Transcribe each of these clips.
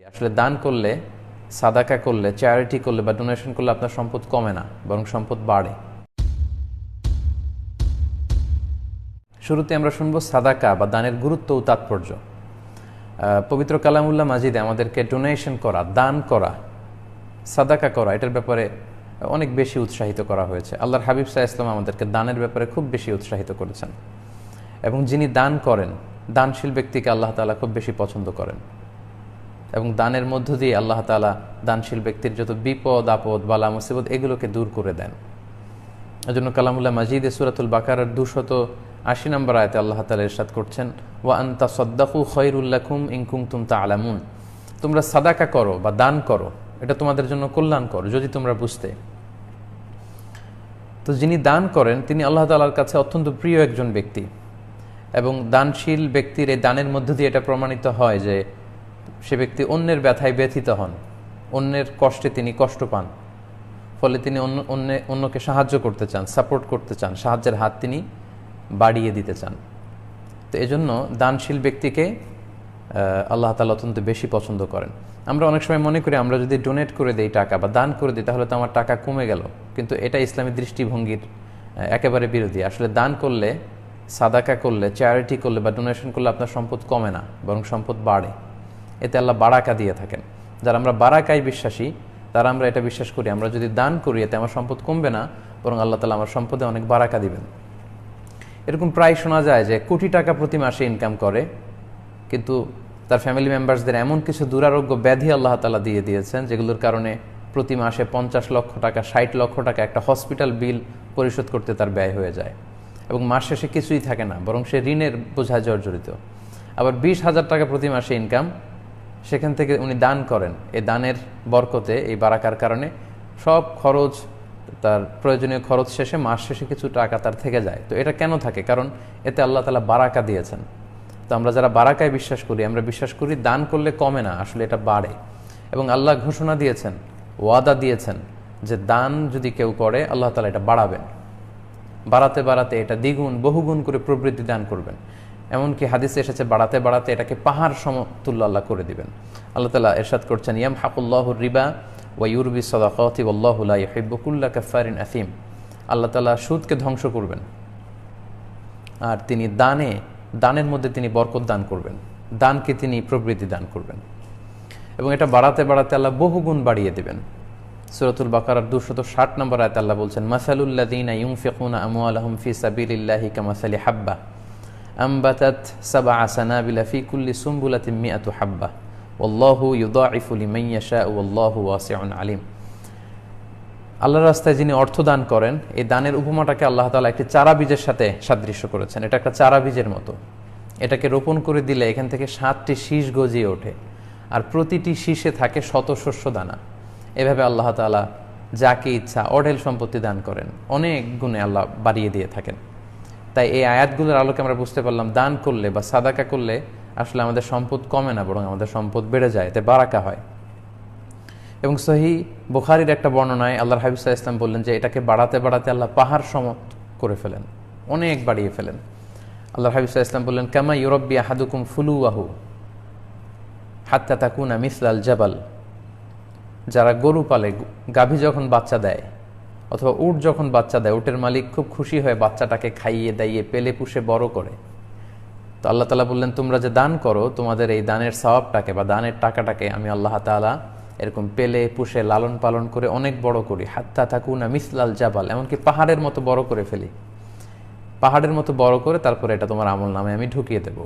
আসলে দান করলে, সাদাকা করলে, চ্যারিটি করলে বা ডোনেশন করলে আপনার সম্পদ কমে না, বরং সম্পদ বাড়ে। শুরুতে আমরা শুনবো সাদাকা বা দানের গুরুত্ব ও তাৎপর্য। পবিত্র কালামুল্লাহ মাজিদে আমাদেরকে ডোনেশন করা, দান করা, সাদাকা করা, এটার ব্যাপারে অনেক বেশি উৎসাহিত করা হয়েছে। আল্লাহর হাবিব সাল্লাল্লাহু আলাইহি ওয়াসাল্লাম আমাদেরকে দানের ব্যাপারে খুব বেশি উৎসাহিত করেছেন, এবং যিনি দান করেন, দানশীল ব্যক্তিকে আল্লাহ তাআলা খুব বেশি পছন্দ করেন, এবং দানের মধ্য দিয়ে আল্লাহ তাআলা দানশীল ব্যক্তির যত বিপদ আপদ বালা মুসিবত এগুলোকে দূর করে দেন। এজন্য কালামুল্লাহ মাজিদে সূরাতুল বাকারার 280 নম্বর আয়াতে আল্লাহ তাআলা ইরশাদ করছেন, ওয়া আন তাসাদ্দাকু খায়রুল লাকুম ইন কুনতুম তা'লামুন, তোমরা সাদাকা করো বা দান করো, এটা তোমাদের জন্য কল্যাণকর যদি তোমরা বুঝতে। তো যিনি দান করেন তিনি আল্লাহ তাআলার কাছে অত্যন্ত প্রিয় একজন ব্যক্তি, এবং দানশীল ব্যক্তির এই দানের মধ্য দিয়ে এটা প্রমাণিত হয় যে সে ব্যক্তি অন্যের ব্যথায় ব্যথিত হন, অন্যের কষ্টে তিনি কষ্ট পান, ফলে তিনি অন্যকে সাহায্য করতে চান, সাপোর্ট করতে চান, সাহায্যের হাত তিনি বাড়িয়ে দিতে চান। তো এজন্য দানশীল ব্যক্তিকে আল্লাহ তাআলা অত্যন্ত বেশি পছন্দ করেন। আমরা অনেক সময় মনে করি আমরা যদি ডোনেট করে দিই টাকা বা দান করে দিই তাহলে তো আমার টাকা কমে গেল, কিন্তু এটা ইসলামী দৃষ্টিভঙ্গির একেবারে বিরোধী। আসলে দান করলে, সাদাকা করলে, চ্যারিটি করলে বা ডোনেশন করলে আপনার সম্পদ কমে না, বরং সম্পদ বাড়ে। এতে আল্লাহ বারাকা দিয়ে থাকেন। যারা আমরা বারাকায় বিশ্বাসী তারা আমরা এটা বিশ্বাস করি, আমরা যদি দান করি এতে আমার সম্পদ কমবে না, বরং আল্লাহ তাআলা আমার সম্পদে অনেক বারাকা দিবেন। এরকম প্রায় শোনা যায় যে কোটি টাকা প্রতি মাসে ইনকাম করে, কিন্তু তার ফ্যামিলি মেম্বার্সদের এমন কিছু দুরারোগ্য ব্যাধি আল্লাহ তাআলা দিয়ে দিয়েছেন যেগুলোর কারণে প্রতি মাসে 50 লক্ষ টাকা, 60 লক্ষ টাকা একটা হসপিটাল বিল পরিশোধ করতে তার ব্যয় হয়ে যায়, এবং মাস শেষে কিছুই থাকে না, বরং সে ঋণের বোঝায় জর্জরিত। আবার 20,000 টাকা প্রতি মাসে ইনকাম, সেখান থেকে উনি দান করেন, এই দানের বরকতে, এই বারাকার কারণে সব খরচ, তার প্রয়োজনীয় খরচ শেষে মাস শেষে কিছু টাকা তার থেকে যায়। তো এটা কেন থাকে? কারণ এতে আল্লাহ তাআলা বারাকা দিয়েছেন। তো আমরা যারা বারাকায় বিশ্বাস করি, আমরা বিশ্বাস করি দান করলে কমে না, আসলে এটা বাড়ে। এবং আল্লাহ ঘোষণা দিয়েছেন, ওয়াদা দিয়েছেন যে দান যদি কেউ করে আল্লাহ তাআলা এটা বাড়াবেন, বাড়াতে বাড়াতে এটা দ্বিগুণ বহুগুণ করে প্রবৃদ্ধি দান করবেন। এমনকি হাদিসে এসেছে বাড়াতে বাড়াতে এটাকে পাহাড় সমতুল্য আল্লাহ করে দিবেন। আল্লাহ তাআলা ইরশাদ করছেন, ইয়ামহাকুল্লাহুর রিবা ওয়া ইউরবি সাদাকাতি ওয়াল্লাহু লা ইউহিব্বু কুল্লা কাফারিন আথিম। আল্লাহ তাআলা সুদকে ধ্বংস করবেন, আর তিনি দানের মধ্যে তিনি বরকত দান করবেন, দানকে তিনি প্রবৃদ্ধি দান করবেন, এবং এটা বাড়াতে বাড়াতে আল্লাহ বহুগুণ বাড়িয়ে দিবেন। সূরাতুল বাকারার 260 নম্বর আয়াতে আল্লাহ বলছেন, মাসালুল্লাযীনা ইউনফিকুনা আমওয়ালাহুম ফি সাবিলিল্লাহি কামাসালি হাব্বা আম্বাতাত সাবআ সানাবিলা ফি কুল্লি সুমবুলাতিন মিআতু হাব্বা ওয়াল্লাহু ইউদাঈফু লিমান ইয়াশাউ ওয়াল্লাহু ওয়াসিউন আলিম। আল্লাহর রাস্তায় যিনি অর্থ দান করেন, এই দানের উপমাটাকে আল্লাহ তাআলা একটি চারা বীজের সাথে সাদৃশ্য করেছেন। এটা একটা চারা বীজের মতো, এটাকে রোপণ করে দিলে এখান থেকে 7টি শীষ গজিয়ে ওঠে, আর প্রতিটি শীষে থাকে শত শস্য দানা। এভাবে আল্লাহ তাআলা যাকে ইচ্ছা অঢেল সম্পত্তি দান করেন, অনেক গুণে আল্লাহ বাড়িয়ে দিয়ে থাকেন। তাই এই আয়াতগুলোর আলোকে আমরা বুঝতে পারলাম দান করলে বা সাদাকা করলে আসলে আমাদের সম্পদ কমে না, বরং আমাদের সম্পদ বেড়ে যায়, এতে বারাকা হয়। এবং সহিহ বুখারীর একটা বর্ণনায় আল্লাহর হাবিব সাল্লাল্লাহু আলাইহি ওয়াসাল্লাম বললেন যে এটাকে বাড়াতে বাড়াতে আল্লাহ পাহাড় সম করে ফেলেন, অনেক বাড়িয়ে ফেলেন। আল্লাহর হাবিব সাল্লাল্লাহু আলাইহি ওয়াসাল্লাম বললেন, কামা ইউরাব্বি আহাদুকুম ফুলুয়াহু হাত্তা তাকুনা মিসলাল জাবাল। যারা গরু পালে, গাভী যখন বাচ্চা দেয় অথবা উট যখন বাচ্চা দেয়, উটের মালিক খুব খুশি হয়ে বাচ্চাটাকে খাইয়ে দাইয়ে পেলে পুষে বড় করে। তো আল্লাহ তাআলা বললেন, তোমরা যে দান করো তোমাদের এই দানের সওয়াবটাকে বা দানের টাকাটাকে আমি আল্লাহ তাআলা এরকম পেলে পুষে লালন পালন করে অনেক বড় করি, হাত্তা তাকুনা মিসলাল জাবাল, এমনকি পাহাড়ের মতো বড় করে ফেলি, পাহাড়ের মতো বড় করে তারপরে এটা তোমার আমল নামে আমি ঢুকিয়ে দেব।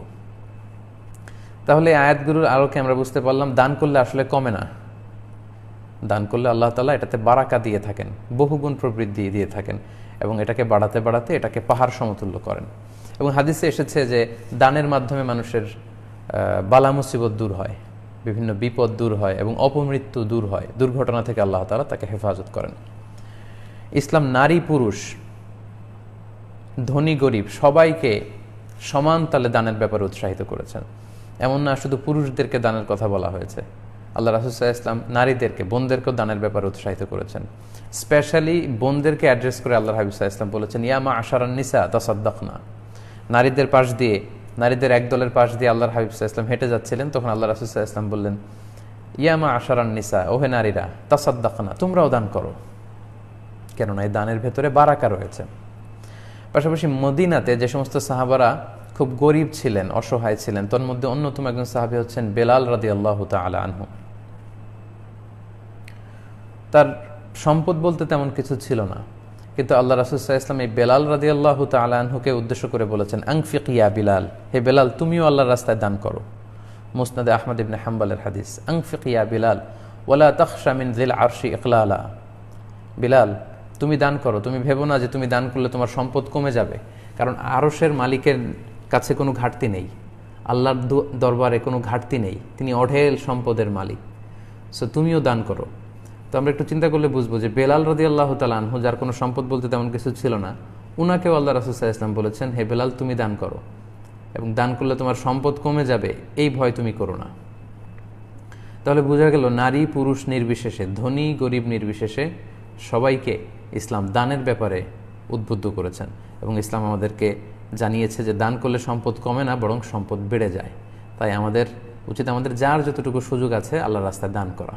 তাহলে আয়াতগুলোর আলোকে আমরা বুঝতে পারলাম দান করলে আসলে কমে না, দান করলে আল্লাহ তাআলা এটাতে বারাকা দিয়ে থাকেন, বহুগুণ প্রবৃদ্ধি দিয়ে থাকেন, এবং এটাকে বাড়াতে বাড়াতে এটাকে পাহাড় সমতুল্য করেন। এবং হাদিসে এসেছে যে দানের মাধ্যমে মানুষের বালা মুসিবত দূর হয়, বিভিন্ন বিপদ দূর হয়, এবং অপমৃত্যু দূর হয়, দুর্ঘটনা থেকে আল্লাহ তাআলা তাকে হেফাজত করেন। ইসলাম নারী পুরুষ, ধনী গরিব সবাইকে সমান তালে দানের ব্যাপারে উৎসাহিত করেছেন। এমন না শুধু পুরুষদেরকে দানের কথা বলা হয়েছে, আল্লাহ রাসূল সাল্লাল্লাহু আলাইহি ওয়াসাল্লাম নারীদেরকে, বোনদেরকেও দানের ব্যাপারে উৎসাহিত করেছেন। স্পেশালি বোনদেরকে অ্যাড্রেস করে আল্লাহর হাবিব সাল্লাল্লাহু আলাইহি ওয়াসাল্লাম বলেছেন, ইয়া মা'আশারান নিসা তাসাদ্দাকনা। নারীদের পাশ দিয়ে, নারীদের এক দলের পাশ দিয়ে আল্লাহর হাবিব সাল্লাল্লাহু আলাইহি ওয়াসাল্লাম হেঁটে যাচ্ছিলেন, তখন আল্লাহ রাসূল সাল্লাল্লাহু আলাইহি ওয়াসাল্লাম বললেন, ইয়ামা আশারান নিসা, ওহে নারীরা, তাসাদ্দাকনা, তোমরাও দান করো, কেননা এই দানের ভেতরে বারাকা রয়েছে। পাশাপাশি মদিনাতে যে সমস্ত সাহাবারা খুব গরিব ছিলেন, অসহায় ছিলেন, তোর মধ্যে অন্যতম একজন সাহাবী হচ্ছেন বেলাল রাদিয়াল্লাহু তাআলা আনহু। তার সম্পদ বলতে তেমন কিছু ছিল না, কিন্তু আল্লাহ রাসূল সাল্লাল্লাহু আলাইহি ওয়াসাল্লাম এই বেলাল রাদিয়াল্লাহু তাআলা আনহুকে উদ্দেশ্য করে বলেছেন, আনফিক ইয়া বিলাল, হে বেলাল তুমিও আল্লাহর রাস্তায় দান করো। মুসনাদে আহমদ ইবনে হাম্বলের হাদিস, আনফিক ইয়া বিলাল ওয়ালা তাখশা মিন যিল আরশি ইকলালা, বিলাল তুমি দান করো, তুমি ভেবো না যে তুমি দান করলে তোমার সম্পদ কমে যাবে, কারণ আরশের মালিকের কাছে কোনো ঘাটতি নেই, আল্লাহর দরবারে কোনো ঘাটতি নেই, তিনি অঢেল সম্পদের মালিক, সো তুমিও দান করো। তো আমরা একটু চিন্তা করলে বুঝবো যে বেলাল রাদিয়াল্লাহু তাআলা আনহু, যার কোনো সম্পদ বলতে তেমন কিছু ছিল না, উনাকেও আল্লাহ রাসূল সাল্লাল্লাহু আলাইহি ওয়াসাল্লাম বলেছেন, হে বেলাল তুমি দান করো, এবং দান করলে তোমার সম্পদ কমে যাবে এই ভয় তুমি করো না। তাহলে বোঝা গেল নারী পুরুষ নির্বিশেষে, ধনী গরিব নির্বিশেষে সবাইকে ইসলাম দানের ব্যাপারে উদ্বুদ্ধ করেছেন, এবং ইসলাম আমাদেরকে জানিয়েছে যে দান করলে সম্পদ কমে না, বরং সম্পদ বেড়ে যায়। তাই আমাদের উচিত আমাদের যার যতটুকু সুযোগ আছে আল্লাহর রাস্তায় দান করা।